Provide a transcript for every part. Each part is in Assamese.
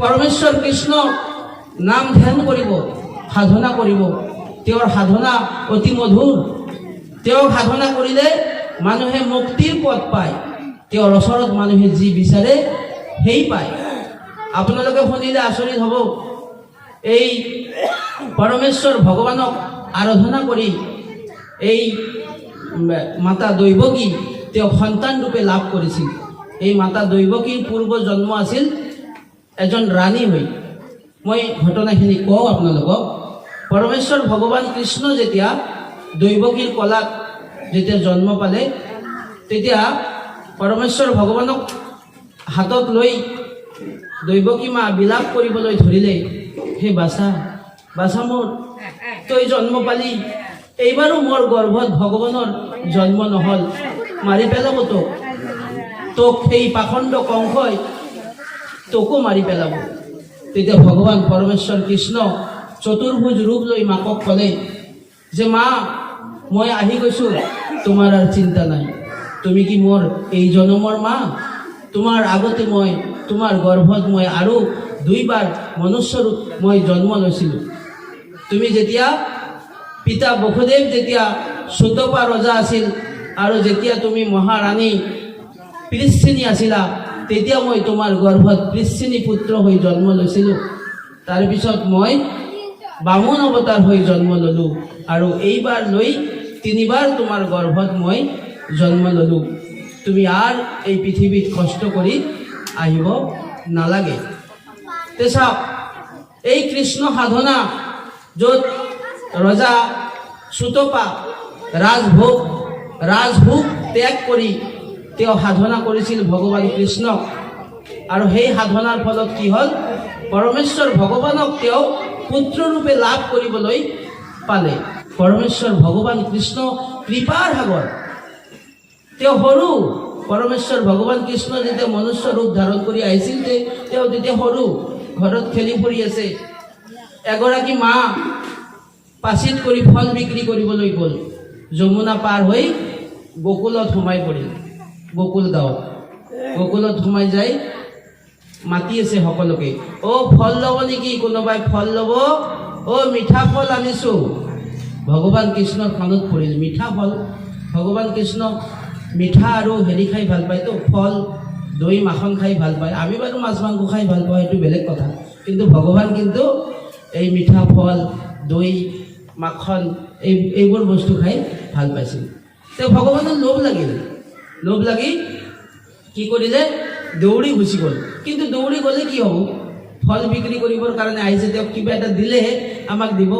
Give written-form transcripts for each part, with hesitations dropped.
পৰমেশ্বৰ কৃষ্ণ নাম ধ্যান কৰিব, সাধনা কৰিব। তেওঁৰ সাধনা অতি মধুৰ। তেওঁ সাধনা কৰিলে মানুহে মুক্তিৰ পথ পায়। তেওঁৰ ওচৰত মানুহে যি বিচাৰে সেই পায়। আপোনালোকে শুনিলে আচৰিত হ'ব। এই পৰমেশ্বৰ ভগৱানক আৰাধনা কৰি এই মাতা দৈৱকী তেওঁ সন্তান ৰূপে লাভ কৰিছিল। এই মাতা দৈৱকীৰ পূৰ্ব জন্ম আছিল এজন ৰাণী হৈ। মই ঘটনাখিনি কওঁ আপোনালোকক। পৰমেশ্বৰ ভগৱান কৃষ্ণ যেতিয়া দৈৱকীৰ কলাত যেতিয়া জন্ম পালে, তেতিয়া পৰমেশ্বৰ ভগৱানক হাতত লৈ দৈৱকী মা বিলাপ কৰিবলৈ ধৰিলে, হে বাছা বাছা মোৰ, তই জন্ম পালি, এইবাৰো মোৰ গৰ্ভত ভগৱানৰ জন্ম নহ'ল, মাৰি পেলাব তোক সেই পাখণ্ড কংসই তোকো মাৰি পেলাব। তেতিয়া ভগৱান পৰমেশ্বৰ কৃষ্ণ চতুৰ্ভুজ ৰূপ লৈ মাকক ক'লে যে মা, মই আহি গৈছোঁ, তোমাৰ আৰু চিন্তা নাই। তুমি কি মোৰ এই জনমৰ মা? তোমাৰ আগতে মই তোমাৰ গৰ্ভত মই আৰু 2 বাৰ মনুষ্য ৰূপ মই জন্ম লৈছিলোঁ। তুমি যেতিয়া পিতা বসুদেৱ যেতিয়া সুতপা ৰজা আছিল আৰু যেতিয়া তুমি মহাৰাণী পৃষ্ঠিনী আছিলা, তেতিয়া মই তোমাৰ গৰ্ভত পৃষ্ঠিনী পুত্ৰ হৈ জন্ম লৈছিলোঁ। তাৰপিছত মই বামুণ অৱতাৰ হৈ জন্ম ল'লোঁ আৰু এইবাৰ লৈ 3 বাৰ তোমাৰ গৰ্ভত মই জন্ম ল'লোঁ। তুমি আৰু এই পৃথিৱীত কষ্ট কৰি আহিব নালাগে। তে চাওক, এই কৃষ্ণ সাধনা য'ত ৰজা সুতপা ৰাজভোগ ত্যাগ কৰি তেওঁ সাধনা কৰিছিল ভগৱান কৃষ্ণক। আৰু সেই সাধনাৰ ফলত কি হ'ল, পৰমেশ্বৰ ভগৱানক তেওঁ পুত্ৰৰূপে লাভ কৰিবলৈ পালে। পৰমেশ্বৰ ভগৱান কৃষ্ণ কৃপাৰ সাগৰ। তেওঁ সৰু। পৰমেশ্বৰ ভগৱান কৃষ্ণ যেতিয়া মনুষ্য ৰূপ ধাৰণ কৰি আহিছিল, তেওঁ তেতিয়া সৰু, ঘৰত খেলি ফুৰি আছে। এগৰাকী মা পাচিত কৰি ফল বিক্ৰী কৰিবলৈ গ'ল। যমুনা পাৰ হৈ গোকুলত সোমাই পৰিল। গোকুল গাঁৱত গোকুলত সোমাই যায় মাতি আছে সকলোকে, ফল ল'ব নেকি? কোনোবাই ফল ল'ব? মিঠা ফল আনিছোঁ। ভগৱান কৃষ্ণৰ কাণত পৰিল মিঠা ফল। ভগৱান কৃষ্ণ মিঠা আৰু হেৰি খাই ভাল পায়তো, ফল, দৈ, মাখন খাই ভাল পায়। আমি বাৰু মাছ মাংস খাই ভাল পাওঁ, সেইটো বেলেগ কথা। কিন্তু ভগৱান কিন্তু এই মিঠা ফল, দৈ, মাখন এইবোৰ বস্তু খাই ভাল পাইছিল। তেওঁ ভগৱানৰ লোভ লাগি কি কৰিলে? দৌৰি গুচি গ'ল। কিন্তু দৌৰি গ'লে কি হ'ব? ফল বিক্ৰী কৰিবৰ কাৰণে আহিছে, তেওঁক কিবা এটা দিলেহে আমাক দিব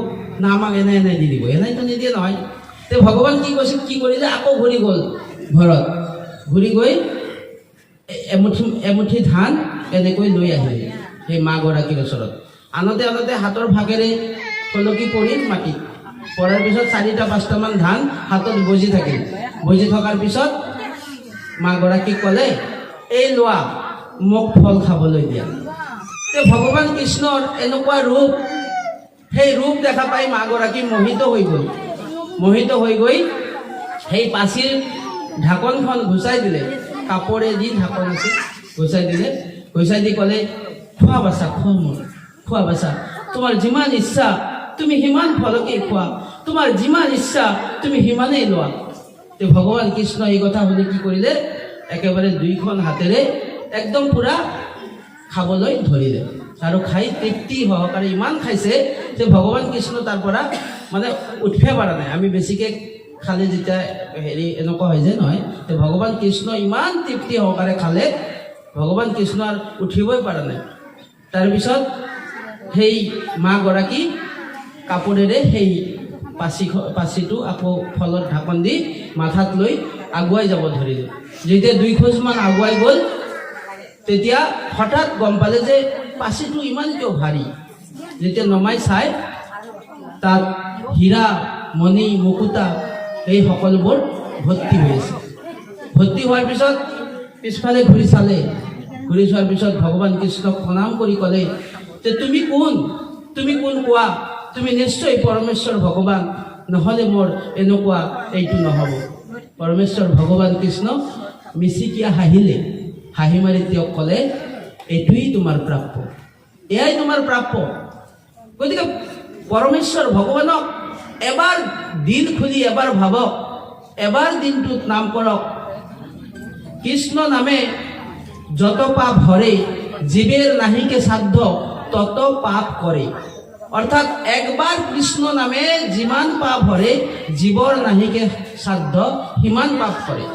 না, আমাক এনাই দি দিব? এনাইতো নিদিয়ে নহয়। তেওঁ ভগৱান কি কৰিলে? আকৌ ঘূৰি গ'ল ঘৰত। ঘূৰি গৈ এমুঠি ধান এনেকৈ লৈ আহিলে সেই মাগৰাকীৰ ওচৰত। আনতে হাতৰ ভাগেৰে খলকি পৰিল মাটিত। পৰাৰ পিছত 4-5টামান ধান হাতত বজি থাকিল। বজি থকাৰ পিছত মাগৰাকীক ক'লে, এই লোৱা, মোক ফল খাবলৈ দিয়া। ভগৱান কৃষ্ণৰ এনেকুৱা ৰূপ, সেই ৰূপ দেখা পাই মাগৰাকী মোহিত হৈ গৈ সেই পাচিৰ ঢাকনখন গুচাই দিলে। কাপোৰেদি ঢাকন আছিল, গুচাই দি ক'লে, খোৱা বাছা, তোমাৰ যিমান ইচ্ছা তুমি সিমান ফলকে খোৱা, তোমাৰ যিমান ইচ্ছা তুমি সিমানেই লোৱা। ভগৱান কৃষ্ণ এই কথা শুনি কি কৰিলে? একেবাৰে 2খন হাতেৰে একদম পুৰা খাবলৈ ধৰিলে আৰু খাই তৃপ্তি সহকাৰে ইমান খাইছে যে ভগৱান কৃষ্ণ তাৰ পৰা মানে উঠিব পৰা নাই। আমি বেছিকৈ খালে যেতিয়া এনেকুৱা হৈ যায় নহয়, ভগৱান কৃষ্ণ ইমান তৃপ্তি সহকাৰে খালে, ভগৱান কৃষ্ণ আৰু উঠিবই পৰা নাই। তাৰপিছত সেই মাগৰাকী কাপোৰেৰে সেই পাচিটো আকৌ ফলত ঢাকন দি মাথাত লৈ আগুৱাই যাব ধৰিলে। যেতিয়া 2 খোজমান আগুৱাই গ'ল, তেতিয়া হঠাৎ গম পালে যে পাচিটো ইমান কিয় ভাৰী। যেতিয়া নমাই চাই, তাত হীৰা, মণি, মুকুতা এই সকলোবোৰ ভৰ্তি হৈ আছে। ভৰ্তি হোৱাৰ পিছত পিছফালে ঘূৰি চোৱাৰ পিছত ভগৱান কৃষ্ণক প্ৰণাম কৰি ক'লে যে তুমি কোন কোৱা? তুমি নিশ্চয় পৰমেশ্বৰ ভগৱান, নহ'লে মোৰ এনেকুৱা এইটো নহ'ব। পৰমেশ্বৰ ভগৱান কৃষ্ণ মিচিকিয়া হাঁহি মাৰি তেওঁক ক'লে, এইটোৱেই তোমাৰ প্ৰাপ্য, এয়াই তোমাৰ প্ৰাপ্য। গতিকে পৰমেশ্বৰ ভগৱানক এবাৰ দিল খুলি এবাৰ ভাবক, এবাৰ দিনটোত নাম কৰক। কৃষ্ণ নামে যত পাপ হরে, জীবের নাহিকে সাধ্য তত পাপ করে। অর্থাৎ একবার কৃষ্ণ নামে যিমান পাপ হরে, জীবর নাহিকে সাধ্য সিমান পাপ করে।